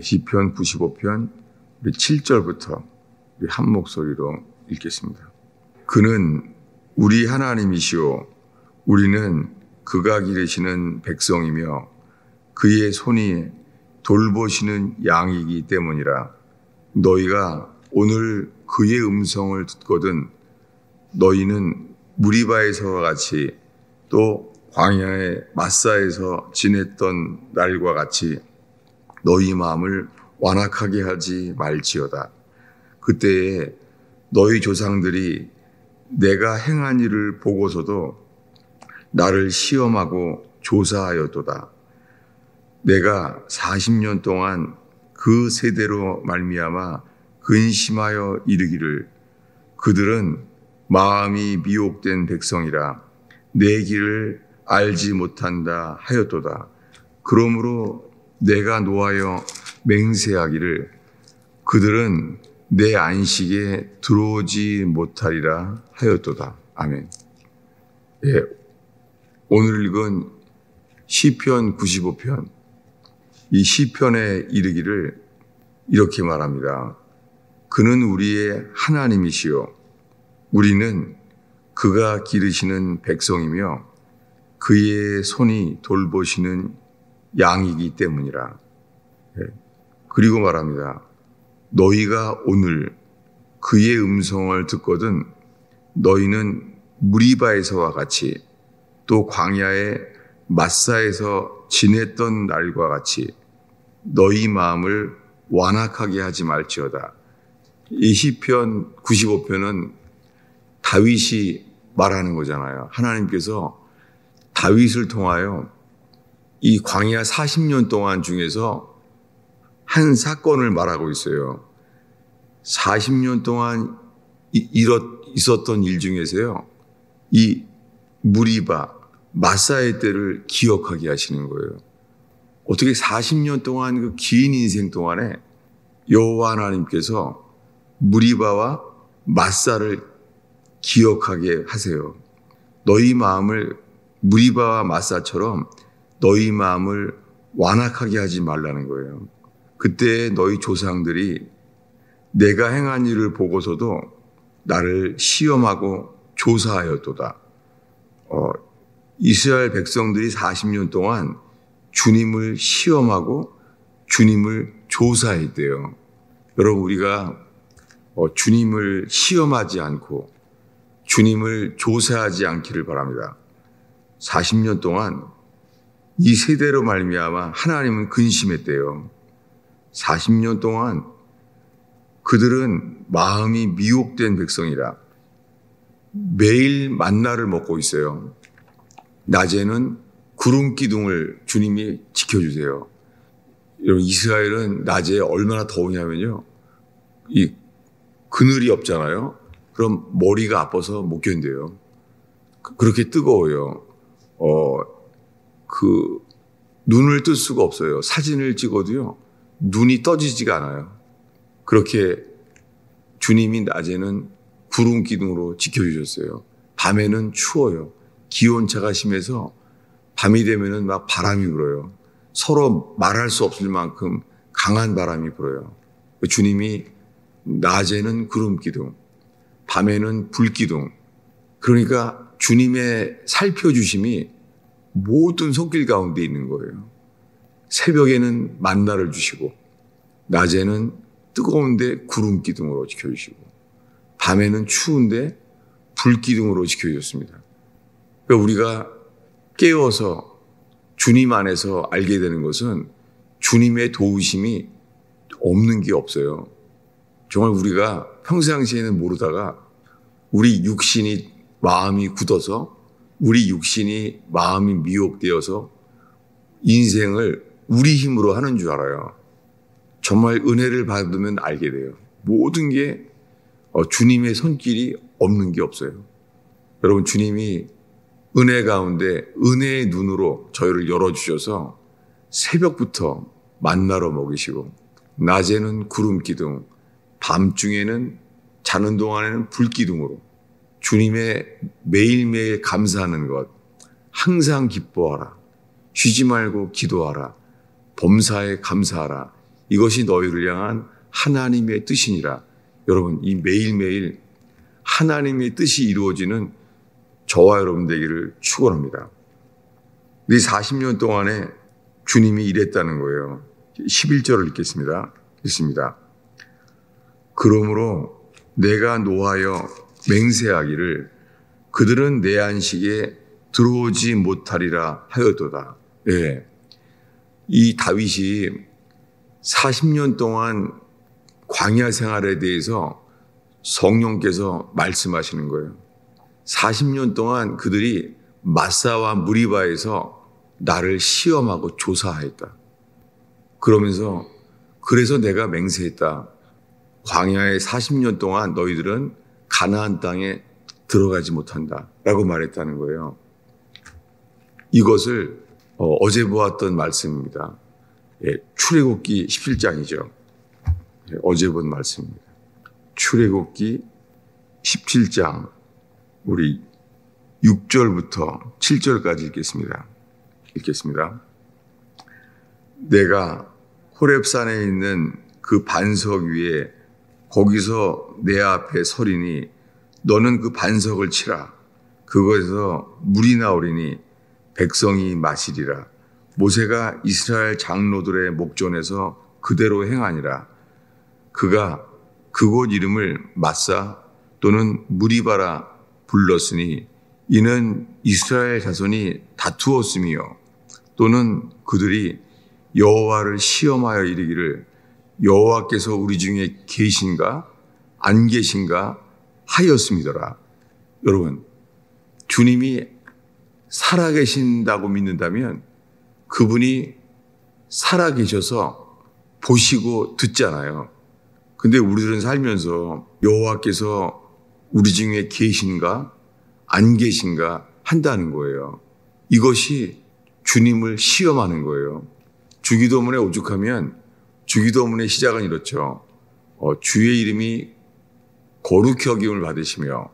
시편 95편 우리 7절부터 우리 한 목소리로 읽겠습니다. 그는 우리 하나님이시오 우리는 그가 기르시는 백성이며 그의 손이 돌보시는 양이기 때문이라. 너희가 오늘 그의 음성을 듣거든 너희는 무리바에서와 같이 또 광야의 마사에서 지냈던 날과 같이 너희 마음을 완악하게 하지 말지어다. 그때에 너희 조상들이 내가 행한 일을 보고서도 나를 시험하고 조사하였도다. 내가 40년 동안 그 세대로 말미암아 근심하여 이르기를 그들은 마음이 미혹된 백성이라 내 길을 알지 못한다 하였도다. 그러므로 내가 노하여 맹세하기를 그들은 내 안식에 들어오지 못하리라 하였도다. 아멘. 예, 오늘 읽은 시편 95편 이 시편에 이르기를 이렇게 말합니다. 그는 우리의 하나님이시요 우리는 그가 기르시는 백성이며 그의 손이 돌보시는 양이기 때문이라. 그리고 말합니다. 너희가 오늘 그의 음성을 듣거든 너희는 무리바에서와 같이 또 광야의 마사에서 지냈던 날과 같이 너희 마음을 완악하게 하지 말지어다. 이 시편 95편은 다윗이 말하는 거잖아요. 하나님께서 다윗을 통하여 이 광야 40년 동안 중에서 한 사건을 말하고 있어요. 40년 동안 있었던 일 중에서요. 이 무리바, 마사의 때를 기억하게 하시는 거예요. 어떻게 40년 동안 그 긴 인생 동안에 여호와 하나님께서 무리바와 마사를 기억하게 하세요. 너희 마음을 무리바와 마사처럼 너희 마음을 완악하게 하지 말라는 거예요. 그때 너희 조상들이 내가 행한 일을 보고서도 나를 시험하고 조사하였도다. 이스라엘 백성들이 40년 동안 주님을 시험하고 주님을 조사했대요. 여러분 우리가 주님을 시험하지 않고 주님을 조사하지 않기를 바랍니다. 40년 동안 이 세대로 말미암아 하나님은 근심했대요. 40년 동안 그들은 마음이 미혹된 백성이라 매일 만나를 먹고 있어요. 낮에는 구름 기둥을 주님이 지켜주세요. 여러분 이스라엘은 낮에 얼마나 더우냐면요. 이 그늘이 없잖아요. 그럼 머리가 아파서 못 견뎌요. 그렇게 뜨거워요. 눈을 뜰 수가 없어요. 사진을 찍어도요. 눈이 떠지지가 않아요. 그렇게 주님이 낮에는 구름 기둥으로 지켜주셨어요. 밤에는 추워요. 기온차가 심해서 밤이 되면은 막 바람이 불어요. 서로 말할 수 없을 만큼 강한 바람이 불어요. 주님이 낮에는 구름 기둥, 밤에는 불 기둥. 그러니까 주님의 살펴주심이 모든 손길 가운데 있는 거예요. 새벽에는 만나를 주시고 낮에는 뜨거운데 구름 기둥으로 지켜주시고 밤에는 추운데 불 기둥으로 지켜주셨습니다. 그러니까 우리가 깨어서 주님 안에서 알게 되는 것은 주님의 도우심이 없는 게 없어요. 정말 우리가 평상시에는 모르다가 우리 육신이 마음이 굳어서 우리 육신이 마음이 미혹되어서 인생을 우리 힘으로 하는 줄 알아요. 정말 은혜를 받으면 알게 돼요. 모든 게 주님의 손길이 없는 게 없어요. 여러분 주님이 은혜 가운데 은혜의 눈으로 저희를 열어주셔서 새벽부터 만나러 먹이시고 낮에는 구름 기둥, 밤중에는 자는 동안에는 불 기둥으로 주님의 매일매일 감사하는 것, 항상 기뻐하라, 쉬지 말고 기도하라, 범사에 감사하라. 이것이 너희를 향한 하나님의 뜻이니라. 여러분, 이 매일매일 하나님의 뜻이 이루어지는 저와 여러분 되기를 축원합니다. 이 40년 동안에 주님이 일했다는 거예요. 11절을 읽겠습니다. 읽습니다. 그러므로 내가 노하여 맹세하기를 그들은 내 안식에 들어오지 못하리라 하였도다. 예. 이 다윗이 40년 동안 광야 생활에 대해서 성령께서 말씀하시는 거예요. 40년 동안 그들이 마사와 무리바에서 나를 시험하고 조사하였다. 그러면서 그래서 내가 맹세했다. 광야에 40년 동안 너희들은 가나안 땅에 들어가지 못한다 라고 말했다는 거예요. 이것을 어제 보았던 말씀입니다. 예, 출애굽기 17장이죠. 예, 어제 본 말씀입니다. 출애굽기 17장 우리 6절부터 7절까지 읽겠습니다. 내가 호렙산에 있는 그 반석 위에 거기서 내 앞에 서리니 너는 그 반석을 치라. 그것에서 물이 나오리니 백성이 마시리라. 모세가 이스라엘 장로들의 목전에서 그대로 행하니라. 그가 그곳 이름을 마사 또는 무리바라 불렀으니 이는 이스라엘 자손이 다투었으며 또는 그들이 여호와를 시험하여 이르기를 여호와께서 우리 중에 계신가 안 계신가 하였음이더라. 여러분, 주님이 살아계신다고 믿는다면 그분이 살아계셔서 보시고 듣잖아요. 근데 우리들은 살면서 여호와께서 우리 중에 계신가 안 계신가 한다는 거예요. 이것이 주님을 시험하는 거예요. 주기도문에 오죽하면 주기도문의 시작은 이렇죠. 주의 이름이 거룩히 여김을 받으시며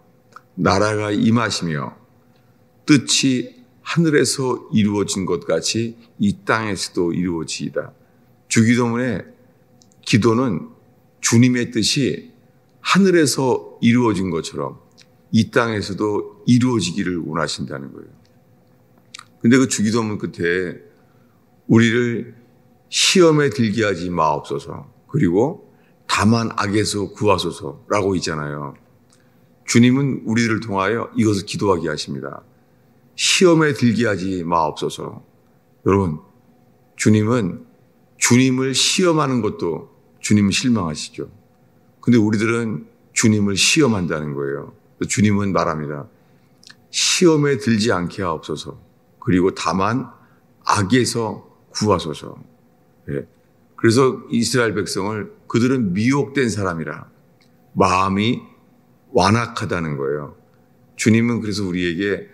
나라가 임하시며 뜻이 하늘에서 이루어진 것 같이 이 땅에서도 이루어지이다. 주기도문의 기도는 주님의 뜻이 하늘에서 이루어진 것처럼 이 땅에서도 이루어지기를 원하신다는 거예요. 근데 그 주기도문 끝에 우리를 시험에 들게 하지 마옵소서 그리고 다만 악에서 구하소서라고 있잖아요. 주님은 우리를 통하여 이것을 기도하게 하십니다. 시험에 들게 하지 마옵소서. 여러분, 주님은 주님을 시험하는 것도 주님은 실망하시죠. 근데 우리들은 주님을 시험한다는 거예요. 주님은 말합니다. 시험에 들지 않게 하옵소서. 그리고 다만 악에서 구하소서. 예. 그래서 이스라엘 백성을 그들은 미혹된 사람이라 마음이 완악하다는 거예요. 주님은 그래서 우리에게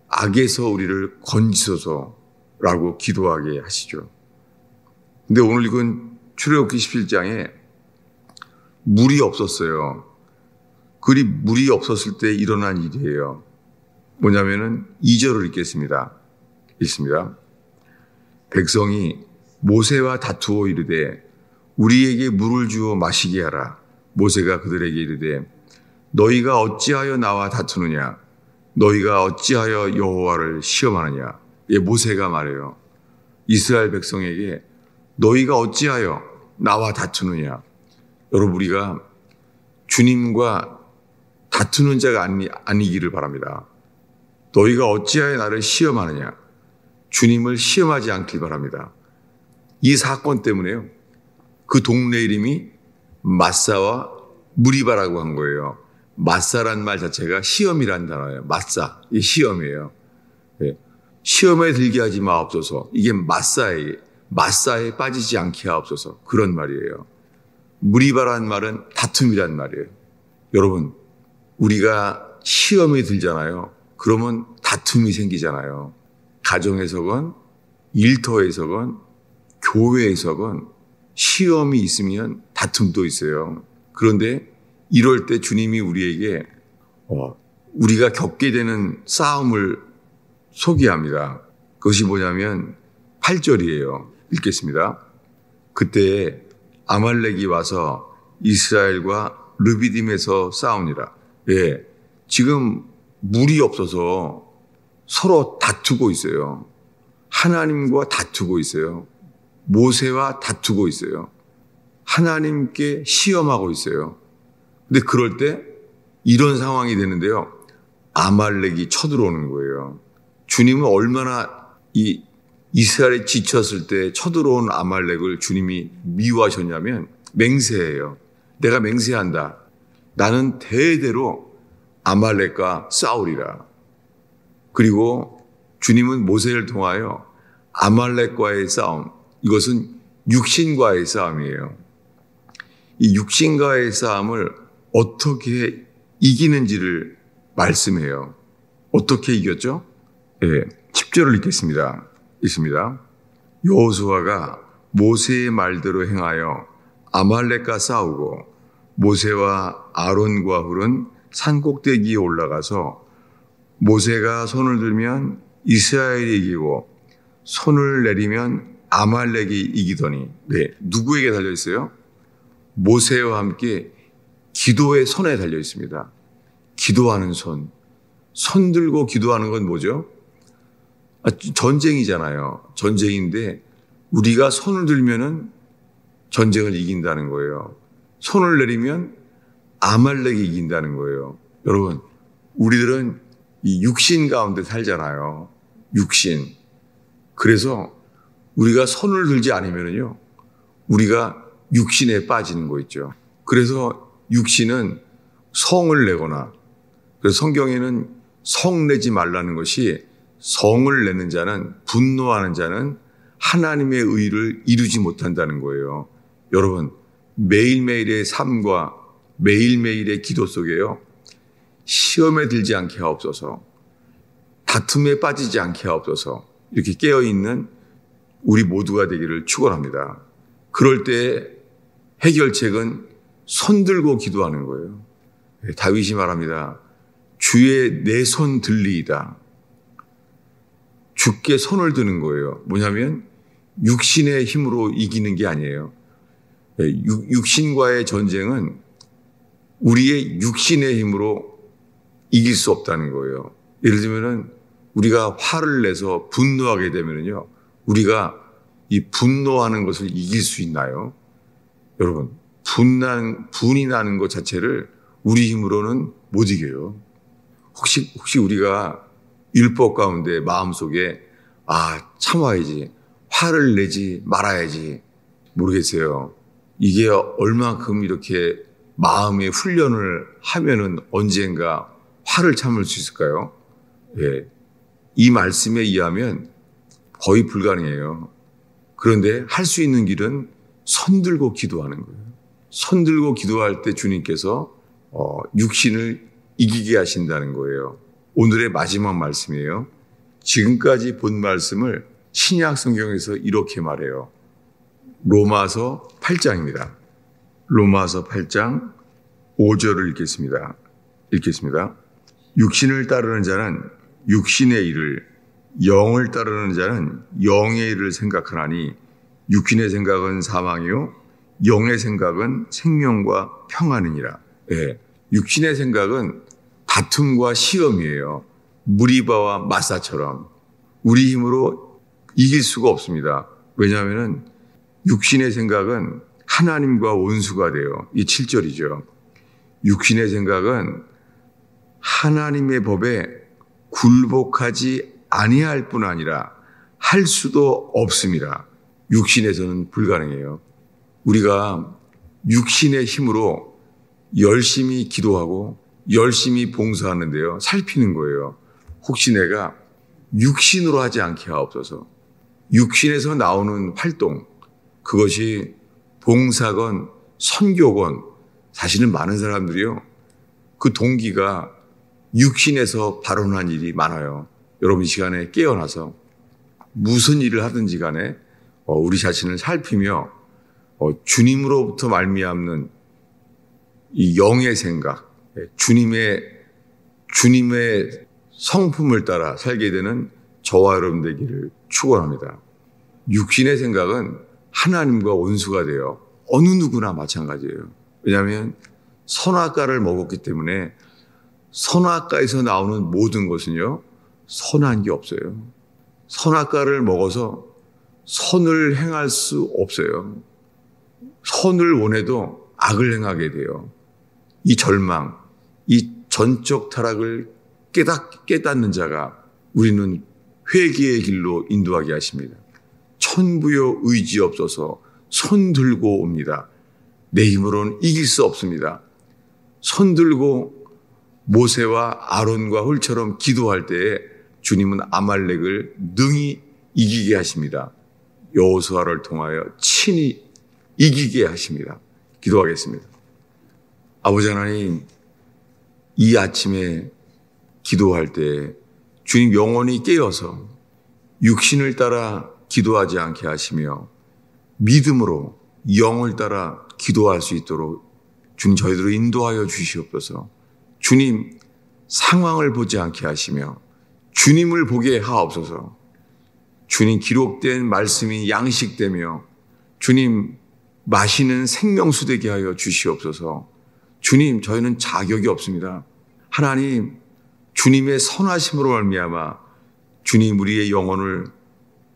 악에서 우리를 건지소서라고 기도하게 하시죠. 근데 오늘 읽은 출애굽기 17장에 물이 없었어요. 그리 물이 없었을 때 일어난 일이에요. 뭐냐면은 2절을 읽겠습니다. 읽습니다. 백성이 모세와 다투어 이르되 우리에게 물을 주어 마시게 하라. 모세가 그들에게 이르되 너희가 어찌하여 나와 다투느냐? 너희가 어찌하여 여호와를 시험하느냐? 예, 모세가 말해요. 이스라엘 백성에게 너희가 어찌하여 나와 다투느냐? 여러분, 우리가 주님과 다투는 자가 아니기를 바랍니다. 너희가 어찌하여 나를 시험하느냐? 주님을 시험하지 않길 바랍니다. 이 사건 때문에요. 그 동네 이름이 마사와 무리바라고 한 거예요. 마사란 말 자체가 시험이란 단어예요. 마사, 이 시험이에요. 네. 시험에 들게 하지 마옵소서. 이게 마사에 빠지지 않게 하옵소서. 그런 말이에요. 무리바란 말은 다툼이란 말이에요. 여러분, 우리가 시험에 들잖아요. 그러면 다툼이 생기잖아요. 가정에서건 일터에서건 교회에서건 시험이 있으면 다툼도 있어요. 그런데 이럴 때 주님이 우리에게 우리가 겪게 되는 싸움을 소개합니다. 그것이 뭐냐면 8절이에요. 읽겠습니다. 그때 아말렉이 와서 이스라엘과 르비딤에서 싸우니라. 예, 지금 물이 없어서 서로 다투고 있어요. 하나님과 다투고 있어요. 모세와 다투고 있어요. 하나님께 시험하고 있어요. 근데 그럴 때 이런 상황이 되는데요. 아말렉이 쳐들어오는 거예요. 주님은 얼마나 이 이스라엘이 지쳤을 때 쳐들어온 아말렉을 주님이 미워하셨냐면 맹세해요. 내가 맹세한다. 나는 대대로 아말렉과 싸우리라. 그리고 주님은 모세를 통하여 아말렉과의 싸움, 이것은 육신과의 싸움이에요. 이 육신과의 싸움을 어떻게 이기는지를 말씀해요. 어떻게 이겼죠? 예, 10절을 읽겠습니다. 있습니다. 여호수아가 모세의 말대로 행하여 아말렉과 싸우고 모세와 아론과 훌은 산꼭대기에 올라가서 모세가 손을 들면 이스라엘이 이기고 손을 내리면 아말렉이 이기더니, 네, 누구에게 달려 있어요? 모세와 함께 기도의 손에 달려 있습니다. 기도하는 손. 손 들고 기도하는 건 뭐죠? 전쟁이잖아요. 전쟁인데 우리가 손을 들면은 전쟁을 이긴다는 거예요. 손을 내리면 아말렉이 이긴다는 거예요. 여러분, 우리들은 이 육신 가운데 살잖아요. 육신. 그래서 우리가 손을 들지 않으면요, 우리가 육신에 빠지는 거 있죠. 그래서 육신은 성을 내거나, 그래서 성경에는 성 내지 말라는 것이, 성을 내는 자는, 분노하는 자는 하나님의 의를 이루지 못한다는 거예요. 여러분, 매일매일의 삶과 매일매일의 기도 속에요, 시험에 들지 않게 하옵소서, 다툼에 빠지지 않게 하옵소서, 이렇게 깨어있는 우리 모두가 되기를 축원합니다. 그럴 때 해결책은 손 들고 기도하는 거예요. 다윗이 말합니다. 주의 내 손 들리이다. 주께 손을 드는 거예요. 뭐냐면 육신의 힘으로 이기는 게 아니에요. 육신과의 전쟁은 우리의 육신의 힘으로 이길 수 없다는 거예요. 예를 들면은 우리가 화를 내서 분노하게 되면은요, 우리가 이 분노하는 것을 이길 수 있나요? 여러분, 분이 나는 것 자체를 우리 힘으로는 못 이겨요. 혹시 우리가 율법 가운데 마음속에 참아야지, 화를 내지 말아야지, 모르겠어요. 이게 얼만큼 이렇게 마음의 훈련을 하면은 언젠가 화를 참을 수 있을까요? 예. 이 말씀에 의하면 거의 불가능해요. 그런데 할 수 있는 길은 손 들고 기도하는 거예요. 손 들고 기도할 때 주님께서 육신을 이기게 하신다는 거예요. 오늘의 마지막 말씀이에요. 지금까지 본 말씀을 신약 성경에서 이렇게 말해요. 로마서 8장입니다. 로마서 8장 5절을 읽겠습니다. 육신을 따르는 자는 육신의 일을, 영을 따르는 자는 영의 일을 생각하나니 육신의 생각은 사망이요 영의 생각은 생명과 평안이니라. 예, 육신의 생각은 다툼과 시험이에요. 무리바와 마사처럼 우리 힘으로 이길 수가 없습니다. 왜냐하면 육신의 생각은 하나님과 원수가 돼요. 이 7절이죠. 육신의 생각은 하나님의 법에 굴복하지 아니할 뿐 아니라 할 수도 없습니다. 육신에서는 불가능해요. 우리가 육신의 힘으로 열심히 기도하고 열심히 봉사하는데요, 살피는 거예요. 혹시 내가 육신으로 하지 않게 하옵소서. 육신에서 나오는 활동, 그것이 봉사건 선교건, 사실은 많은 사람들이요, 그 동기가 육신에서 발원한 일이 많아요. 여러분, 이 시간에 깨어나서 무슨 일을 하든지 간에 우리 자신을 살피며 주님으로부터 말미암는 이 영의 생각, 주님의 성품을 따라 살게 되는 저와 여러분 되기를 축원합니다. 육신의 생각은 하나님과 원수가 돼요. 어느 누구나 마찬가지예요. 왜냐하면 선악과를 먹었기 때문에 선악과에서 나오는 모든 것은요, 선한 게 없어요. 선악과를 먹어서 선을 행할 수 없어요. 선을 원해도 악을 행하게 돼요. 이 절망, 이 전적 타락을 깨닫는 자가 우리는 회개의 길로 인도하게 하십니다. 천부여 의지 없어서 손 들고 옵니다. 내 힘으로는 이길 수 없습니다. 손 들고 모세와 아론과 홀처럼 기도할 때에 주님은 아말렉을 능히 이기게 하십니다. 여호수아를 통하여 친히 이기게 하십니다. 기도하겠습니다. 아버지 하나님, 이 아침에 기도할 때 주님 영혼이 깨어서 육신을 따라 기도하지 않게 하시며 믿음으로 영을 따라 기도할 수 있도록 주님 저희들을 인도하여 주시옵소서. 주님 상황을 보지 않게 하시며 주님을 보게 하옵소서. 주님 기록된 말씀이 양식되며 주님 마시는 생명수 되게 하여 주시옵소서. 주님 저희는 자격이 없습니다. 하나님 주님의 선하심으로 말미암아 주님 우리의 영혼을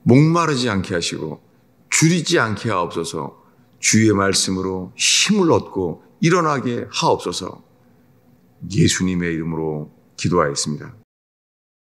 목마르지 않게 하시고 줄이지 않게 하옵소서. 주의 말씀으로 힘을 얻고 일어나게 하옵소서. 예수님의 이름으로 기도하였습니다.